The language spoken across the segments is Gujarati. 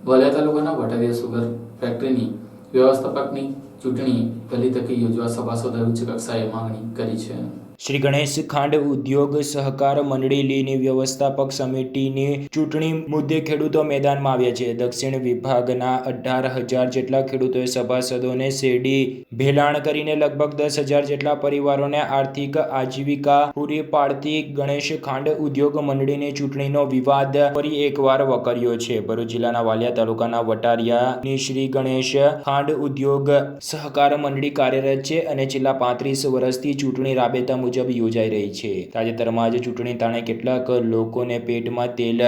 વાલિયા તાલુકાના વટારિયા સુગર ફેક્ટરીની વ્યવસ્થાપકની ચૂંટણી પહેલી તકે યોજવા સભાસદોએ ઉચ્ચ કક્ષાએ માંગણી કરી છે। શ્રી ગણેશ ખાંડ ઉદ્યોગ સહકાર મંડળી લીની વ્યવસ્થાપક સમિતિની ચૂંટણી મુદ્દે ખેડૂતો મેદાનમાં આવ્યા છે। દક્ષિણ વિભાગના 18,000 જેટલા ખેડૂતોએ સભાસદોને શેરડી ભેલાણ કરીને લગભગ 10,000 જેટલા પરિવારોને આર્થિક આજીવિકા પૂરી પાડતી ગણેશ ખાંડ ઉદ્યોગ મંડળીની ચૂંટણીનો વિવાદ ફરી એકવાર વકર્યો છે। ભરૂચ જિલ્લાના વાલિયા તાલુકાના વટારિયાની શ્રી ગણેશ ખાંડ ઉદ્યોગ સહકાર મંડળી કાર્યરત છે અને છેલ્લા 35 વર્ષથી ચૂંટણી રાબેતા મુજબ યોજાઈ રહી છે। તાજેતરમાં જ ચૂંટણી તાણે કેટલાક લોકોને પેટમાં તેલ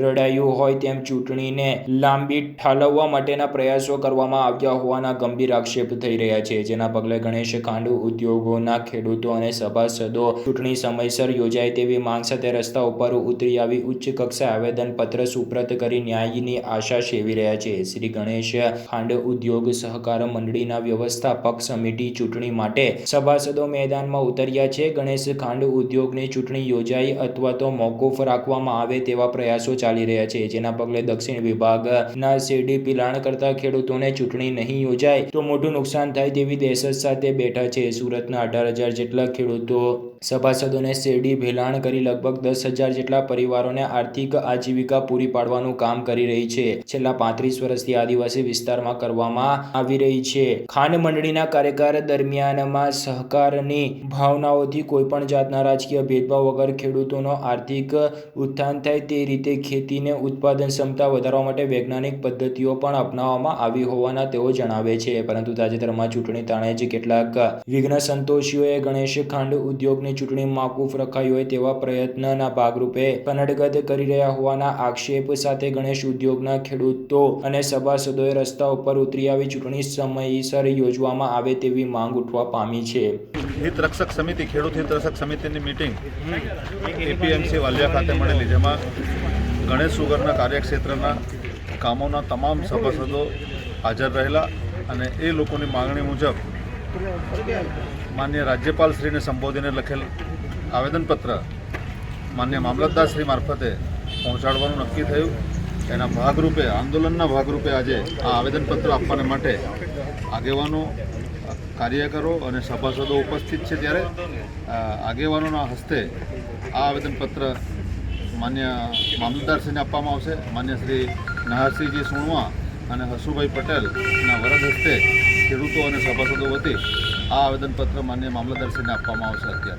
રડાયું હોય તેમ ચૂંટણીને લાંબી ઠાલવવા માટેના પ્રયાસો કરવામાં આવ્યા હોવાના ગંભીર આક્ષેપ થઈ રહ્યા છે, જેના પગલે ગણેશ ખાંડ ઉદ્યોગોના ખેડૂતો અને સભાસદો ચૂંટણી સમયસર યોજાય તેવી માંગ સાથે રસ્તા ઉપર ઉતરી આવી ઉચ્ચ કક્ષાએ આવેદનપત્ર સુપ્રત કરી ન્યાયની આશા સેવી રહ્યા છે। શ્રી ગણેશ ખાંડ ઉદ્યોગ સહકાર મંડળીના વ્યવસ્થાપક સમિતિ ચૂંટણી માટે સભાસદો મેદાનમાં ઉતર્યા છે। ગણેશ ખાંડ ઉદ્યોગની ચૂંટણી યોજાય અથવા તો મોકૂફ રાખવામાં આવે તેવા પ્રયાસો ચાલી રહ્યા છે, જેના પગલે દક્ષિણ વિભાગના શેરડી પિલાણ કરતા ખેડૂતોને ચૂંટણી નહીં યોજાય તો મોટું નુકસાન થાય તેવી દહેશત સાથે બેઠા છે। સુરતના 18,000 જેટલા ખેડૂતો સભાસદોને શેરડી ભેલાણ કરી લગભગ 10,000 જેટલા પરિવારોને આર્થિક આજીવિકા પૂરી પાડવાનું કામ કરી રહી છે। છેલ્લા 35 વર્ષથી આદિવાસી વિસ્તારમાં કરવામાં આવી રહી છે। ખાંડ મંડળીના કાર્યકાળ દરમિયાનમાં સહકારની ભાવનાઓથી કોઈપણ જાતના રાજકીય ભેદભાવ વગર ખેડૂતોનો આર્થિક ઉત્થાન થાય તે રીતે ખેતીને ઉત્પાદન ક્ષમતા વધારવા માટે વૈજ્ઞાનિક પદ્ધતિઓ પણ અપનાવવામાં આવી હોવાના તેઓ જણાવે છે। પરંતુ તાજેતરમાં ચૂંટણી તાણે જ કેટલાક વિઘ્ન સંતોષીઓએ ગણેશ ખાંડ ઉદ્યોગની ચૂંટણી મોકૂફ રખાઈ હોય તેવા પ્રયત્નના ભાગરૂપે કનડગત કરી રહ્યા હોવાના આક્ષેપ સાથે ગણેશ ઉદ્યોગના ખેડૂતો અને સભાસદોએ રસ્તા ઉપર ઉતરી આવી ચૂંટણી સમયસર યોજવામાં આવે તેવી માંગ ઉઠવા પામી છે। હિતરક્ષક સમિતિ ખેડૂત હિતરક્ષક સમિતિની મીટિંગ એપીએમસી વાલિયા ખાતે મળેલી, જેમાં ગણેશ સુગરના કાર્યક્ષેત્રના કામોના તમામ સભાસદો હાજર રહેલા અને એ લોકોની માંગણી મુજબ માન્ય રાજ્યપાલશ્રીને સંબોધીને લખેલ આવેદનપત્ર માન્ય મામલતદારશ્રી મારફતે પહોંચાડવાનું નક્કી થયું। એના ભાગરૂપે આંદોલનના ભાગરૂપે આજે આ આવેદનપત્ર આપવાને માટે આગેવાનો કાર્યકરો અને સભાસદો ઉપસ્થિત છે, ત્યારે આગેવાનોના હસ્તે આ આવેદનપત્ર માન્ય મામલતદારશ્રીને આપવામાં આવશે। માન્ય શ્રી નહારસિંહજી સુણવા અને હસુભાઈ પટેલના વરદ હસ્તે ખેડૂતો અને સભાસદો વતી આ આવેદનપત્ર માન્ય મામલતદારશ્રીને આપવામાં આવશે અત્યારે।